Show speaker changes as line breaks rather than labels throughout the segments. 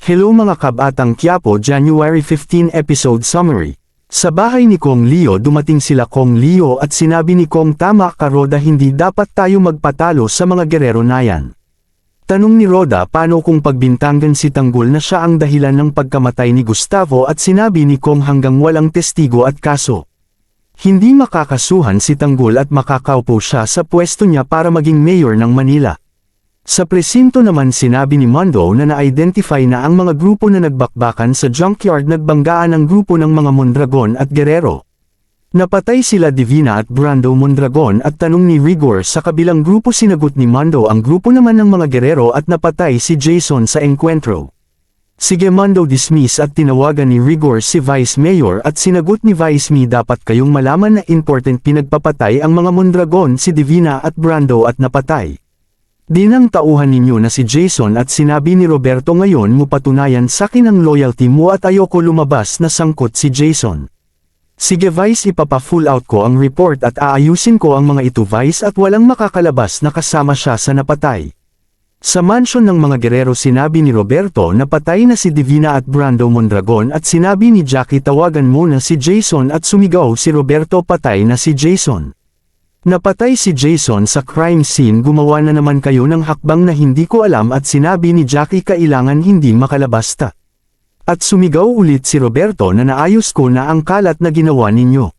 Hello mga kabatang Quiapo, January 15 episode summary. Sa bahay ni Kong Leo dumating sila Kong Leo at sinabi ni Kong tama ka Roda, hindi dapat tayo magpatalo sa mga gerero na yan. Tanong ni Roda paano kung pagbintangan si Tanggol na siya ang dahilan ng pagkamatay ni Gustavo at sinabi ni Kong hanggang walang testigo at kaso. Hindi makakasuhan si Tanggol at makakaupo siya sa pwesto niya para maging mayor ng Manila. Sa presinto naman sinabi ni Mondo na na-identify na ang mga grupo na nagbakbakan sa junkyard, nagbanggaan ang grupo ng mga Mondragon at Guerrero. Napatay sila Divina at Brando Mondragon at tanong ni Rigor sa kabilang grupo sinagot ni Mondo ang grupo naman ng mga Guerrero at napatay si Jason sa encuentro. Sige Mondo dismiss at tinawagan ni Rigor si Vice Mayor at sinagot ni Vice Me dapat kayong malaman na important pinagpapatay ang mga Mondragon si Divina at Brando at napatay. Dinang tauhan ninyo na si Jason at sinabi ni Roberto ngayon mo patunayan sakin ang loyalty mo at ayoko lumabas na sangkot si Jason. Sige Vice, ipapa-full out ko ang report at aayusin ko ang mga ito Vice at walang makakalabas na kasama siya sa napatay. Sa mansion ng mga Guerrero sinabi ni Roberto na patay na si Divina at Brando Mondragon at sinabi ni Jackie tawagan mo na si Jason at sumigaw si Roberto patay na si Jason. Napatay si Jason sa crime scene, gumawa na naman kayo ng hakbang na hindi ko alam at sinabi ni Jackie kailangan hindi makalabasta. At sumigaw ulit si Roberto na naayos ko na ang kalat na ginawa ninyo.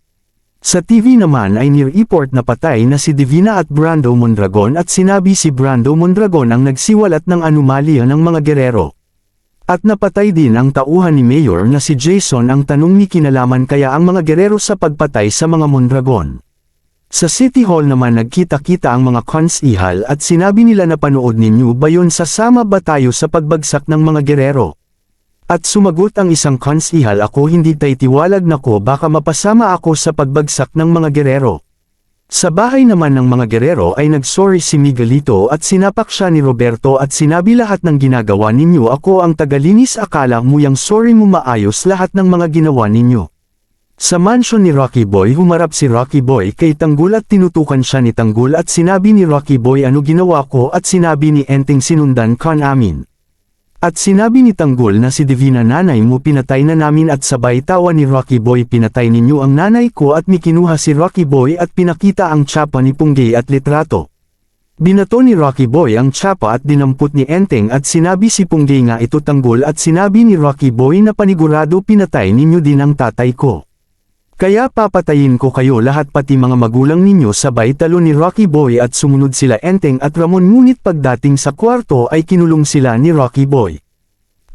Sa TV naman ay nireport na patay na si Divina at Brando Mondragon at sinabi si Brando Mondragon ang nagsiwalat ng anomalya ng mga Guerrero. At napatay din ang tauhan ni Mayor na si Jason, ang tanong ni kinalaman kaya ang mga Guerrero sa pagpatay sa mga Mondragon. Sa City Hall naman nagkita-kita ang mga konsihal at sinabi nila na panood ninyo ba yun, sasama ba tayo sa pagbagsak ng mga Guerrero? At sumagot ang isang konsihal ako hindi taytiwalag nako baka mapasama ako sa pagbagsak ng mga Guerrero. Sa bahay naman ng mga Guerrero ay nagsorry si Miguelito at sinapak siya ni Roberto at sinabi lahat ng ginagawa ninyo ako ang tagalinis, akala mo yang sorry mo maayos lahat ng mga ginawa ninyo. Sa mansion ni Rocky Boy humarap si Rocky Boy kay Tanggol at tinutukan siya ni Tanggol at sinabi ni Rocky Boy ano ginawa ko at sinabi ni Enteng sinundan ka namin. At sinabi ni Tanggol na si Divina nanay mo pinatay na namin at sabay tawa ni Rocky Boy pinatay ninyo ang nanay ko at kinuha si Rocky Boy at pinakita ang tsapa ni Punggay at litrato. Binato ni Rocky Boy ang tsapa at dinampot ni Enteng at sinabi si Punggay nga ito Tanggol at sinabi ni Rocky Boy na panigurado pinatay ninyo din ang tatay ko. Kaya papatayin ko kayo lahat pati mga magulang ninyo, sabay talo ni Rocky Boy at sumunod sila Enteng at Ramon, ngunit pagdating sa kwarto ay kinulong sila ni Rocky Boy.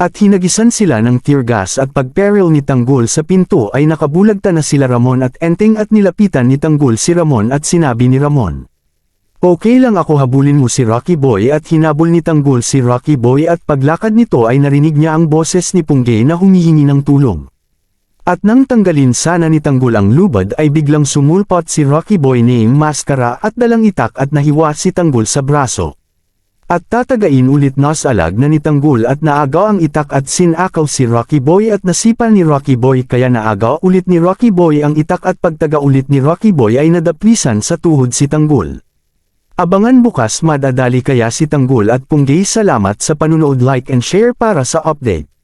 At hinagisan sila ng tear gas at pagperil ni Tanggol sa pinto ay nakabulagta na sila Ramon at Enteng at nilapitan ni Tanggol si Ramon at sinabi ni Ramon, okay lang ako, habulin mo si Rocky Boy at hinabol ni Tanggol si Rocky Boy at paglakad nito ay narinig niya ang boses ni Punggay na humihingi ng tulong. At nang tanggalin sana ni Tanggol ang lubad ay biglang sumulpot si Rocky Boy name maskara at dalang itak at nahiwa si Tanggol sa braso. At tatagain ulit nasalag na ni Tanggol at naagaw ang itak at sinakaw si Rocky Boy at nasipan ni Rocky Boy kaya naagaw ulit ni Rocky Boy ang itak at pagtaga ulit ni Rocky Boy ay nadaplisan sa tuhod si Tanggol. Abangan bukas madadali kaya si Tanggol at Punggay. Salamat sa panunood, like and share para sa update.